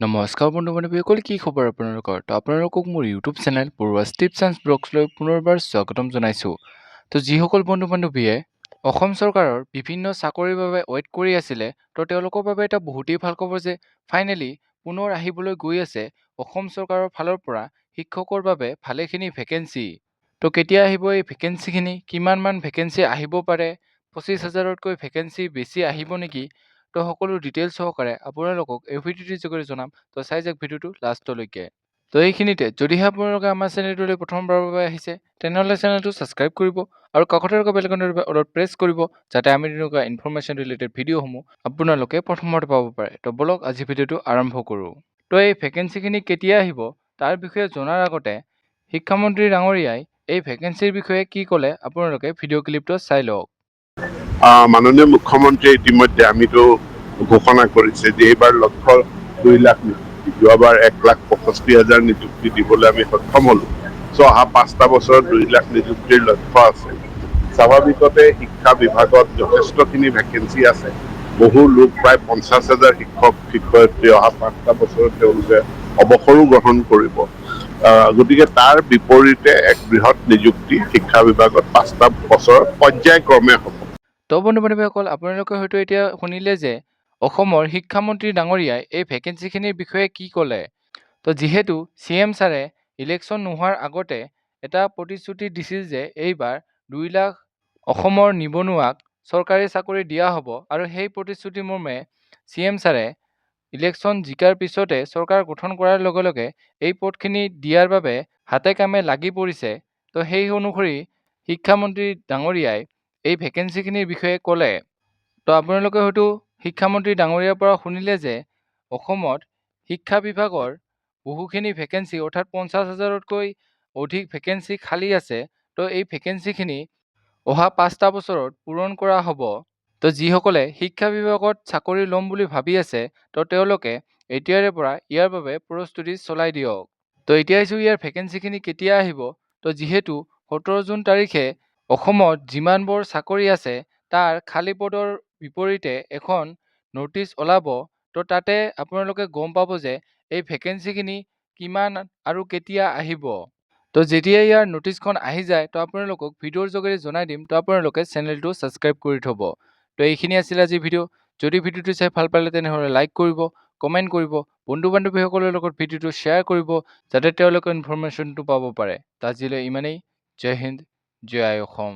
নমস্কাৰ বন্ধু-বান্ধৱীসকল, কি খবৰ আপোনালোকৰ? তো আপোনালোকক মোৰ ইউটিউব চেনেল পৰুৱাছ টিপছ এণ্ড ব্লগছলৈ পুনৰবাৰ স্বাগতম জনাইছোঁ। তো যিসকল বন্ধু-বান্ধৱীয়ে অসম চৰকাৰৰ বিভিন্ন চাকৰিৰ বাবে ৱেইট কৰি আছিলে, তো তেওঁলোকৰ বাবে এটা বহুতেই ভাল খবৰ যে ফাইনেলি পুনৰ আহিবলৈ গৈ আছে অসম চৰকাৰৰ ফালৰ পৰা শিক্ষকৰ বাবে ভালেখিনি ভেকেঞ্চি। তো কেতিয়া আহিব এই ভেকেঞ্চিখিনি, কিমানমান ভেকেঞ্চি আহিব পাৰে, 25,000তকৈ ভেকেঞ্চি বেছি আহিব নেকি? তো সকলো ডিটেইলছ সহকাৰে আপোনালোকক এই ভিডিঅ'টিৰ যোগেৰে জনাম। তো চাই যাওক ভিডিঅ'টো লাষ্টলৈকে। তো এইখিনিতে যদিহে আপোনালোকে আমাৰ চেনেলটোলৈ প্ৰথমবাৰৰ বাবে আহিছে, তেনেহ'লে চেনেলটো ছাবস্ক্ৰাইব কৰিব আৰু কাষতে থকা বেল আইকনটোৰ অলপ প্ৰেছ কৰিব, যাতে আমি তেনেকুৱা ইনফৰমেশ্যন ৰিলেটেড ভিডিঅ'সমূহ আপোনালোকে প্ৰথমতে পাব পাৰে। তো বলক আজি ভিডিঅ'টো আৰম্ভ কৰোঁ। তো এই ভেকেঞ্চিখিনি কেতিয়া আহিব তাৰ বিষয়ে জনাৰ আগতে শিক্ষামন্ত্ৰী ডাঙৰীয়াই এই ভেকেঞ্চিৰ বিষয়ে কি ক'লে আপোনালোকে ভিডিঅ' ক্লিপটো চাই লওক। মাননীয় মুখ্যমন্ত্ৰীয়ে ইতিমধ্যে আমিতো ঘোষণা কৰিছে যে এইবাৰ লক্ষ্য 2 লাখ নিযুক্তি, যোৱাবাৰ 1,65,000 নিযুক্তি দিবলৈ আমি সক্ষম হলো। অহা 5টা বছৰত 2 লাখ নিযুক্তিৰ লক্ষ্য আছে। স্বাভাৱিকতে শিক্ষা বিভাগত যথেষ্টখিনি ভেকেঞ্চি আছে। বহু লোক প্ৰায় 50,000 শিক্ষক শিক্ষয়িত্ৰী অহা 5টা বছৰত তেওঁলোকে অৱসৰো গ্ৰহণ কৰিব। গতিকে তাৰ বিপৰীতে এক বৃহৎ নিযুক্তি শিক্ষা বিভাগত 5টা বছৰ পৰ্যায়ক্ৰমে হ'ব। তো বন্ধু-বান্ধৱীসকল, আপোনালোকে হয়তো এতিয়া শুনিলে যে অসমৰ শিক্ষামন্ত্ৰী ডাঙৰীয়াই এই ভেকেঞ্চিখিনিৰ বিষয়ে কি ক'লে। তো যিহেতু CM ছাৰে ইলেকশ্যন নোহোৱাৰ আগতে এটা প্ৰতিশ্ৰুতি দিছিল যে এইবাৰ 2 লাখ অসমৰ নিবনুৱাক চৰকাৰী চাকৰি দিয়া হ'ব, আৰু সেই প্ৰতিশ্ৰুতি মৰ্মে CM ছাৰে ইলেকশ্যন জিকাৰ পিছতে চৰকাৰ গঠন কৰাৰ লগে লগে এই পদখিনি দিয়াৰ বাবে হাতে কামে লাগি পৰিছে। তো সেই অনুসৰি শিক্ষামন্ত্ৰী ডাঙৰীয়াই এই ভেকেঞ্চিখিনিৰ বিষয়ে ক'লে। তো আপোনালোকে হয়তো শিক্ষামন্ত্ৰী ডাঙৰীয়াৰ পৰা শুনিলে যে অসমত শিক্ষা বিভাগৰ বহুখিনি ভেকেঞ্চি, অৰ্থাৎ 50,000তকৈ অধিক ভেকেঞ্চি খালী আছে। তো এই ভেকেঞ্চিখিনি অহা 5টা বছৰত পূৰণ কৰা হ'ব। তো যিসকলে শিক্ষা বিভাগত চাকৰি ল'ম বুলি ভাবি আছে, তো তেওঁলোকে এতিয়াৰে পৰা ইয়াৰ বাবে প্ৰস্তুতি চলাই দিয়ক। তো এতিয়া আহিছোঁ ইয়াৰ ভেকেঞ্চিখিনি কেতিয়া আহিব। তো যিহেতু 17 জুন তাৰিখে অসমত যিমানবোৰ চাকৰি আছে তাৰ খালী পদৰ বিপৰীতে এখন নটিচ ওলাব। তো তাতে আপোনালোকে গম পাব যে এই ভেকেঞ্চিখিনি কিমান আৰু কেতিয়া আহিব। তো যেতিয়া ইয়াৰ নটিচখন আহি যায়, তো আপোনালোকক ভিডিঅ'ৰ যোগেৰে জনাই দিম। তো আপোনালোকে চেনেলটো ছাবস্ক্ৰাইব কৰি থ'ব। তো এইখিনি আছিল আজি ভিডিঅ'। যদি ভিডিঅ'টো চাই ভাল পালে তেনেহ'লে লাইক কৰিব, কমেণ্ট কৰিব, বন্ধু-বান্ধৱীসকলৰ লগত ভিডিঅ'টো শ্বেয়াৰ কৰিব, যাতে তেওঁলোকে ইনফৰমেশ্যনটো পাব পাৰে। তো আজিলৈ ইমানেই। জয় হিন্দ, জয় আই অসম।